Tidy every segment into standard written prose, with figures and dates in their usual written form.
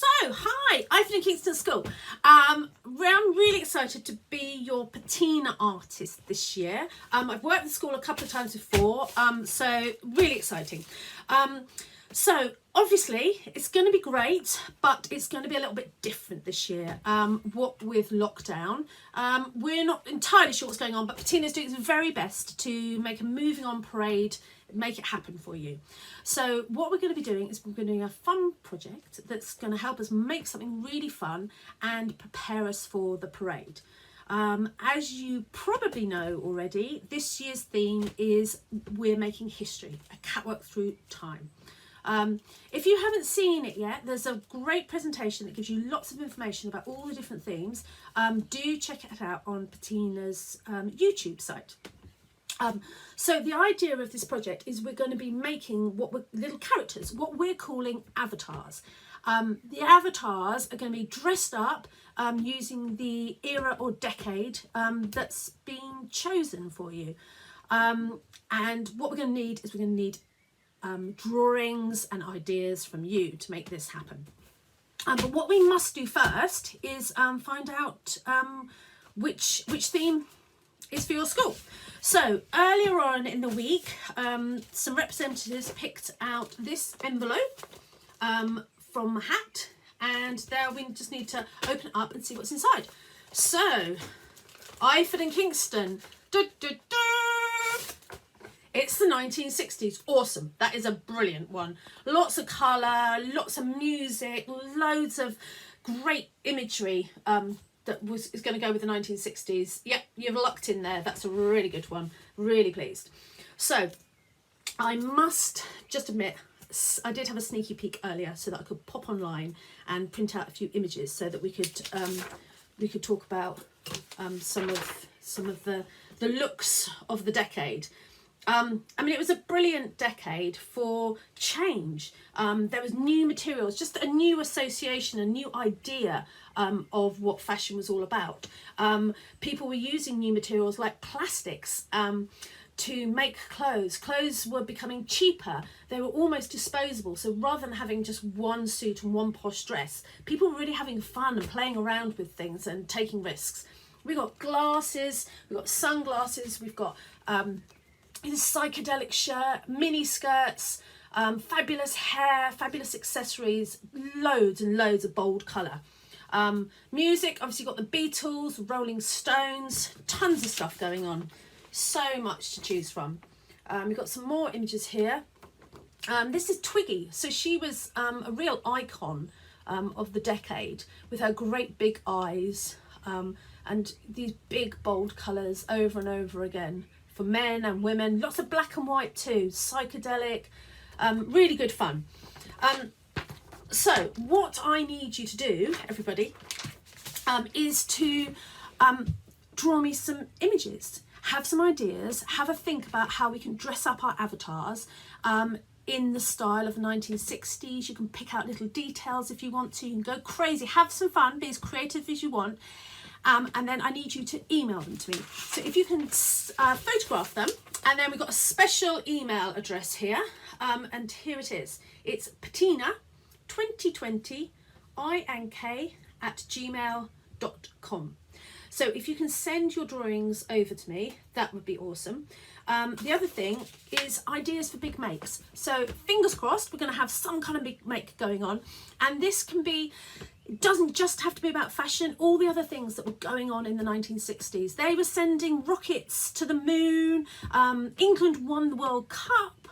Hi, Iford Kingston School. I'm really excited to be your patina artist this year. I've worked at the school a couple of times before, so really exciting. So obviously it's going to be great, but it's going to be a little bit different this year. What with lockdown, we're not entirely sure what's going on, but Patina's doing its very best to make a moving on parade, make it happen for you. So what we're going to be doing is we're going to do a fun project that's going to help us make something really fun and prepare us for the parade. As you probably know already, this year's theme is we're making history, a catwalk through time. If you haven't seen it yet, there's a great presentation that gives you lots of information about all the different themes. Do check it out on Patina's YouTube site. So the idea of this project is we're going to be making little characters, what we're calling avatars. The avatars are going to be dressed up using the era or decade that's been chosen for you. And what we're going to need is we're going to need drawings and ideas from you to make this happen. But what we must do first is find out which theme is for your school. So earlier on in the week, some representatives picked out this envelope from a hat, and there we just need to open it up and see what's inside. So, Iford and Kingston, it's the 1960s. Awesome. That is a brilliant one. Lots of colour, lots of music, loads of great imagery that is going to go with the 1960s. Yep, you've lucked in there. That's a really good one. Really pleased. So I must just admit, I did have a sneaky peek earlier so that I could pop online and print out a few images so that we could talk about some of the looks of the decade. I mean, it was a brilliant decade for change. There was new materials, just a new association, a new idea of what fashion was all about. People were using new materials like plastics to make clothes. Clothes were becoming cheaper. They were almost disposable. So rather than having just one suit and one posh dress, people were really having fun and playing around with things and taking risks. We've got glasses, we've got sunglasses, we've got this psychedelic shirt, mini skirts, fabulous hair, fabulous accessories, loads and loads of bold colour. Music, obviously got the Beatles, Rolling Stones, tons of stuff going on. So much to choose from. We've got some more images here. This is Twiggy. So she was a real icon of the decade with her great big eyes and these big bold colours over and over again for men and women. Lots of black and white too, psychedelic, really good fun. So what I need you to do, everybody, is to draw me some images, have some ideas, have a think about how we can dress up our avatars in the style of the 1960s. You can pick out little details if you want to. You can go crazy, have some fun, be as creative as you want. And then I need you to email them to me. So if you can photograph them, and then we've got a special email address here, and here it is. It's patina2020ink@gmail.com. So if you can send your drawings over to me, that would be awesome. The other thing is ideas for big makes. So fingers crossed, we're going to have some kind of big make going on. And this can be, it doesn't just have to be about fashion, all the other things that were going on in the 1960s. They were sending rockets to the moon. England won the World Cup.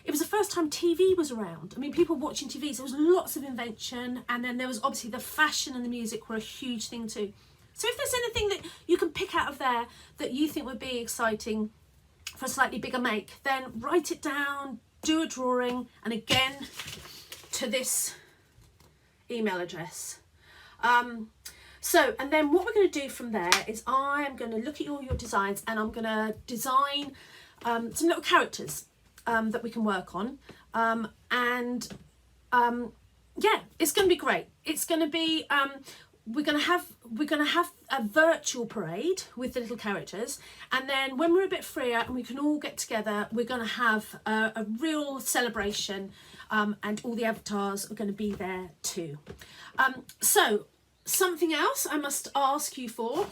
It was the first time TV was around. I mean, people watching TV, so there was lots of invention. And then there was obviously the fashion and the music were a huge thing too. So if there's anything that you can pick out of there that you think would be exciting for a slightly bigger make, then write it down, do a drawing, and again to this email address. And then what we're going to do from there is I'm going to look at all your designs and I'm going to design some little characters that we can work on. Yeah, it's going to be great. It's going to be we're going to have a virtual parade with the little characters, and then when we're a bit freer and we can all get together, we're going to have a real celebration and all the avatars are going to be there too. So something else I must ask you for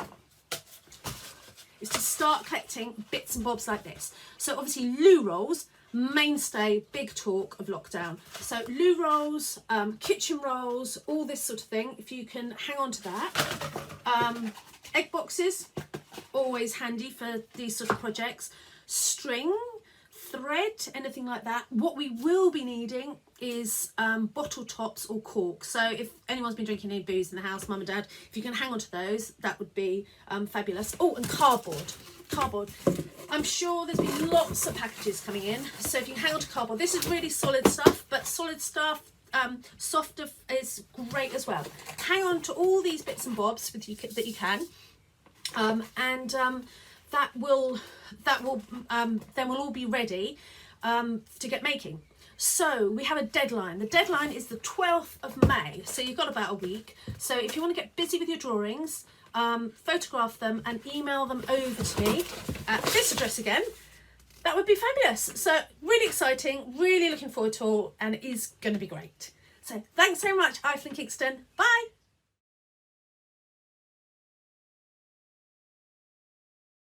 is to start collecting bits and bobs like this. So obviously loo rolls, mainstay, big talk of lockdown. So loo rolls, kitchen rolls, all this sort of thing, if you can hang on to that. Egg boxes, always handy for these sort of projects. String, thread, anything like that. What we will be needing is bottle tops or cork. So if anyone's been drinking any booze in the house, mum and dad, if you can hang on to those, that would be fabulous. Oh, and cardboard. I'm sure there's been lots of packages coming in, so if you can hang on to cardboard. This is really solid stuff, but solid stuff, softer is great as well. Hang on to all these bits and bobs that you can, that will then we'll all be ready to get making. So we have a deadline. The deadline is the 12th of May, so you've got about a week. So if you want to get busy with your drawings, photograph them and email them over to me at this address again, that would be fabulous. So really exciting, really looking forward to it all, and it is going to be great. So thanks very much, Iford Kingston. Bye.